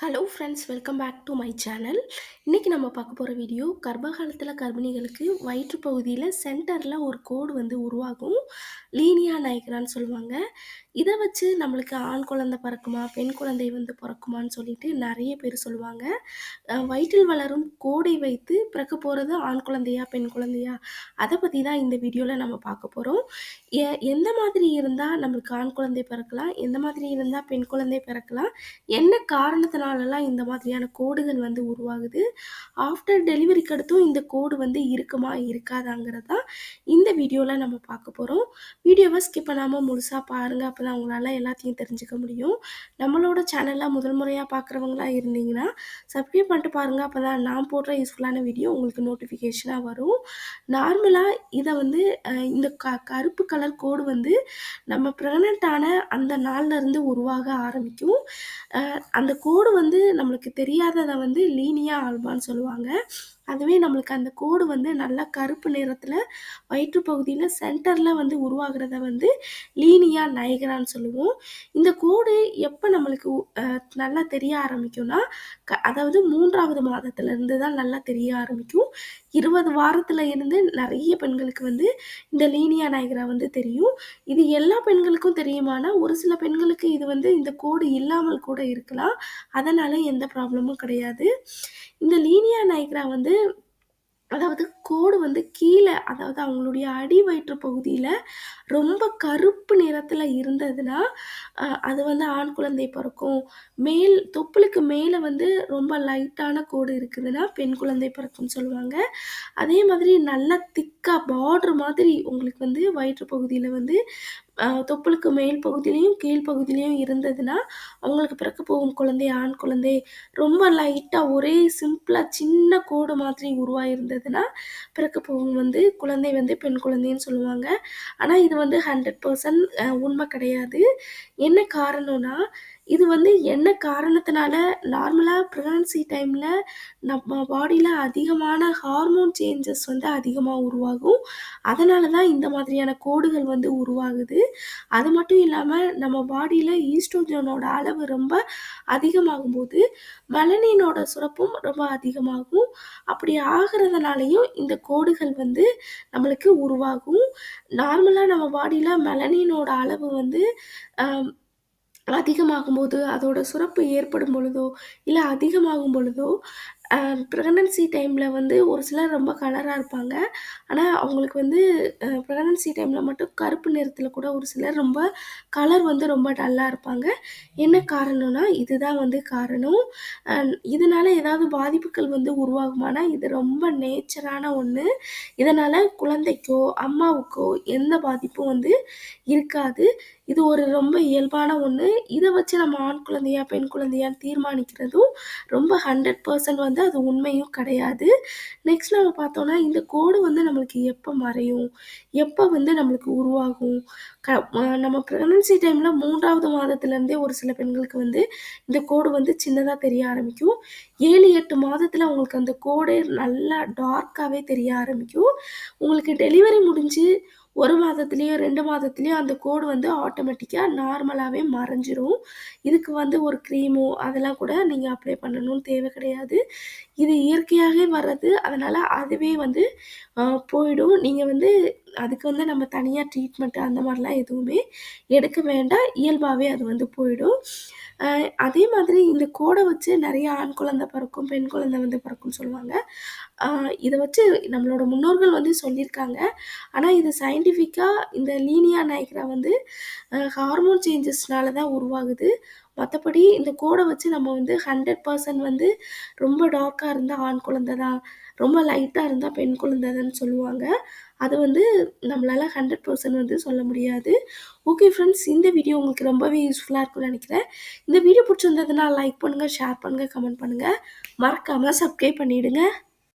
Hello friends, welcome back to my channel. இன்றைக்கி நம்ம பார்க்க போகிற வீடியோ கர்ப்ப காலத்தில் கர்ப்பிணிகளுக்கு வயிற்று பகுதியில் சென்டரில் ஒரு கோடு வந்து உருவாகும். லீனியா நைக்ரான்னு சொல்லுவாங்க. இதை வச்சு நம்மளுக்கு ஆண் குழந்தை பிறக்குமா பெண் குழந்தை வந்து பிறக்குமான்னு சொல்லிட்டு நிறைய பேர் சொல்லுவாங்க. வயிற்றில் வளரும் கோடை வைத்து பிறக்க போகிறது ஆண் குழந்தையா பெண் குழந்தையா, அதை பற்றி தான் இந்த வீடியோவில் நம்ம பார்க்க போகிறோம். எந்த மாதிரி இருந்தால் நம்மளுக்கு ஆண் குழந்தை பிறக்கலாம், எந்த மாதிரி இருந்தால் பெண் குழந்தை பிறக்கலாம், என்ன காரணத்தினாலலாம் இந்த மாதிரியான கோடுகள் வந்து உருவாகுது, ஆஃப்டர் டெலிவரிக்கு அடுத்தும் இந்த கோடு வந்து இருக்குமா இருக்காதாங்கிறது தான் இந்த வீடியோவில் நம்ம பார்க்க போகிறோம். வீடியோவை ஸ்கிப் பண்ணாமல் முழுசாக பாருங்கள், அப்போ தான் உங்களால் எல்லாத்தையும் தெரிஞ்சுக்க முடியும். நம்மளோட சேனலில் முதல் முறையாக பார்க்குறவங்களா இருந்தீங்கன்னா சப்ஸ்கிரைப் பண்ணிட்டு பாருங்கள், அப்போ தான் நான் போடுற யூஸ்ஃபுல்லான வீடியோ உங்களுக்கு நோட்டிஃபிகேஷனாக வரும். நார்மலாக இதை வந்து இந்த கருப்பு கலர் கோடு வந்து நம்ம ப்ரெக்னென்ட் ஆன அந்த நாள்லேருந்து உருவாக ஆரம்பிக்கும். அந்த கோடு வந்து நம்மளுக்கு தெரியாததை வந்து லீனியா ஆல்பான்னு சொல்லுவாங்க. அதுவே நம்மளுக்கு அந்த கோடு வந்து நல்லா கருப்பு நிறத்தில் வயிற்று பகுதியில் சென்டரில் வந்து உருவாகிறத வந்து லீனியா நைக்ரான்னு சொல்லுவோம். இந்த கோடு எப்போ நம்மளுக்கு நல்லா தெரிய ஆரம்பிக்கும்னா, அதாவது 3வது மாதத்துலேருந்து தான் நல்லா தெரிய ஆரம்பிக்கும். 20 வாரத்தில் இருந்து நிறைய பெண்களுக்கு வந்து இந்த லீனியா நைக்ரா வந்து தெரியும். இது எல்லா பெண்களுக்கும் தெரியுமானா, ஒரு சில பெண்களுக்கு இது வந்து இந்த கோடு இல்லாமல் கூட இருக்கலாம். அதனால் எந்த ப்ராப்ளமும் கிடையாது. இந்த லீனியா நைக்ரா வந்து அதாவது கோடு வந்து கீழே, அதாவது அவங்களுடைய அடி வயிற்று பகுதியில் ரொம்ப கருப்பு நிறத்தில் இருந்ததுன்னா அது வந்து ஆண் குழந்தை பிறக்கும். தொப்புளுக்கு மேலே வந்து ரொம்ப லைட்டான கோடு இருக்குதுன்னா பெண் குழந்தை பிறக்கும்னு சொல்லுவாங்க. அதே மாதிரி நல்லா திக்காக பார்டர் மாதிரி உங்களுக்கு வந்து வயிற்று பகுதியில் வந்து தொப்புளுக்கு மேல் பகுதியிலையும் கீழ் பகுதியிலையும் இருந்ததுன்னா அவங்களுக்கு பிறக்க போகும் குழந்தை ஆண் குழந்தை. ரொம்ப லைட்டாக ஒரே சிம்பிளாக சின்ன கோடு மாதிரி உருவாயிருந்ததுன்னா பிறக்க போகும் வந்து குழந்தை வந்து பெண் குழந்தைன்னு சொல்லுவாங்க. ஆனால் இது வந்து 100% உண்மை கிடையாது. என்ன காரணம்னா, இது வந்து என்ன காரணத்தினால நார்மலாக ப்ரெக்னன்சி டைமில் நம்ம பாடியில் அதிகமான ஹார்மோன் சேஞ்சஸ் வந்து அதிகமாக உருவாகும். அதனால தான் இந்த மாதிரியான கோடுகள் வந்து உருவாகுது. அது மட்டும் இல்லாமல் நம்ம பாடியில் ஈஸ்ட்ரோஜனோட அளவு ரொம்ப அதிகமாகும்போது மெலனினோட சுரப்பும் ரொம்ப அதிகமாகும். அப்படி ஆகிறதுனாலையும் இந்த கோடுகள் வந்து நம்மளுக்கு உருவாகும். நார்மலாக நம்ம பாடியில் மெலனினோட அளவு வந்து அதிகமாகும்போது, அதோட சுரப்பு ஏற்படும் பொழுதோ இல்லை அதிகமாகும் பொழுதோ ப்ரெக்னன்சி டைமில் வந்து ஒரு சிலர் ரொம்ப கலராக இருப்பாங்க. ஆனால் அவங்களுக்கு வந்து ப்ரெக்னன்சி டைமில் மட்டும் கருப்பு நிறத்தில் கூட ஒரு சிலர் ரொம்ப கலர் வந்து ரொம்ப டல்லாக இருப்பாங்க. என்ன காரணம்னா, இதுதான் வந்து காரணம். இதனால் ஏதாவது பாதிப்புகள் வந்து உருவாகுமானா, இது ரொம்ப நேச்சரான ஒன்று. இதனால் குழந்தைக்கோ அம்மாவுக்கோ எந்த பாதிப்பும் வந்து இருக்காது. இது ஒரு ரொம்ப இயல்பான ஒன்று. இதை வச்சு நம்ம ஆண் குழந்தையா பெண் குழந்தையான்னு தீர்மானிக்கிறதும் ரொம்ப 100% வந்து அது உண்மையும் கிடையாது. நெக்ஸ்ட் நம்ம பார்த்தோம்னா, இந்த கோடு வந்து நம்மளுக்கு எப்போ மறையும், எப்போ வந்து நம்மளுக்கு உருவாகும், நம்ம ப்ரெக்னன்சி டைமில் 3வது மாதத்துலேருந்தே ஒரு சில பெண்களுக்கு வந்து இந்த கோடு வந்து சின்னதாக தெரிய ஆரம்பிக்கும். 7, 8 மாதத்தில் உங்களுக்கு அந்த கோடு நல்லா டார்க்காகவே தெரிய ஆரம்பிக்கும். உங்களுக்கு டெலிவரி முடிஞ்சு 1 மாதத்துலேயோ 2 மாதத்துலேயோ அந்த கோடு வந்து ஆட்டோமேட்டிக்காக நார்மலாகவே மறைஞ்சிரும். இதுக்கு வந்து ஒரு க்ரீமோ அதெல்லாம் கூட நீங்கள் அப்ளை பண்ணணும்னு தேவை கிடையாது. இது இயற்கையாகவே வர்றது. அதனால் அதுவே வந்து போயிடும். நீங்கள் வந்து அதுக்கு வந்து நம்ம தனியாக ட்ரீட்மெண்ட் அந்த மாதிரிலாம் எதுவுமே எடுக்க வேண்டாம். இயல்பாகவே அது வந்து போயிடும். அதே மாதிரி இந்த கோடை வச்சு நிறைய ஆண் குழந்தை பிறக்கும், பெண் குழந்தை வந்து பிறக்கும்னு சொல்லுவாங்க. இதை வச்சு நம்மளோட முன்னோர்கள் வந்து சொல்லியிருக்காங்க. ஆனால் இது சயின்டிஃபிக்காக இந்த லீனியா நைக்ரா வந்து ஹார்மோன் சேஞ்சஸ்னால தான் உருவாகுது. மற்றபடி இந்த கோடை வச்சு நம்ம வந்து 100% வந்து ரொம்ப டார்க்காக இருந்தால் ஆண் குழந்தை தான், ரொம்ப லைட்டாக இருந்தால் பெண் குழந்தை தான்னு சொல்லுவாங்க. அது வந்து நம்மளால் 100% வந்து சொல்ல முடியாது. ஓகே ஃப்ரெண்ட்ஸ், இந்த வீடியோ உங்களுக்கு ரொம்பவே யூஸ்ஃபுல்லாக இருக்கும்னு நினைக்கிறேன். இந்த வீடியோ பிடிச்சிருந்ததுன்னா லைக் பண்ணுங்கள், ஷேர் பண்ணுங்கள், கமெண்ட் பண்ணுங்கள். மறக்காமல் சப்ஸ்கிரைப் பண்ணிவிடுங்க.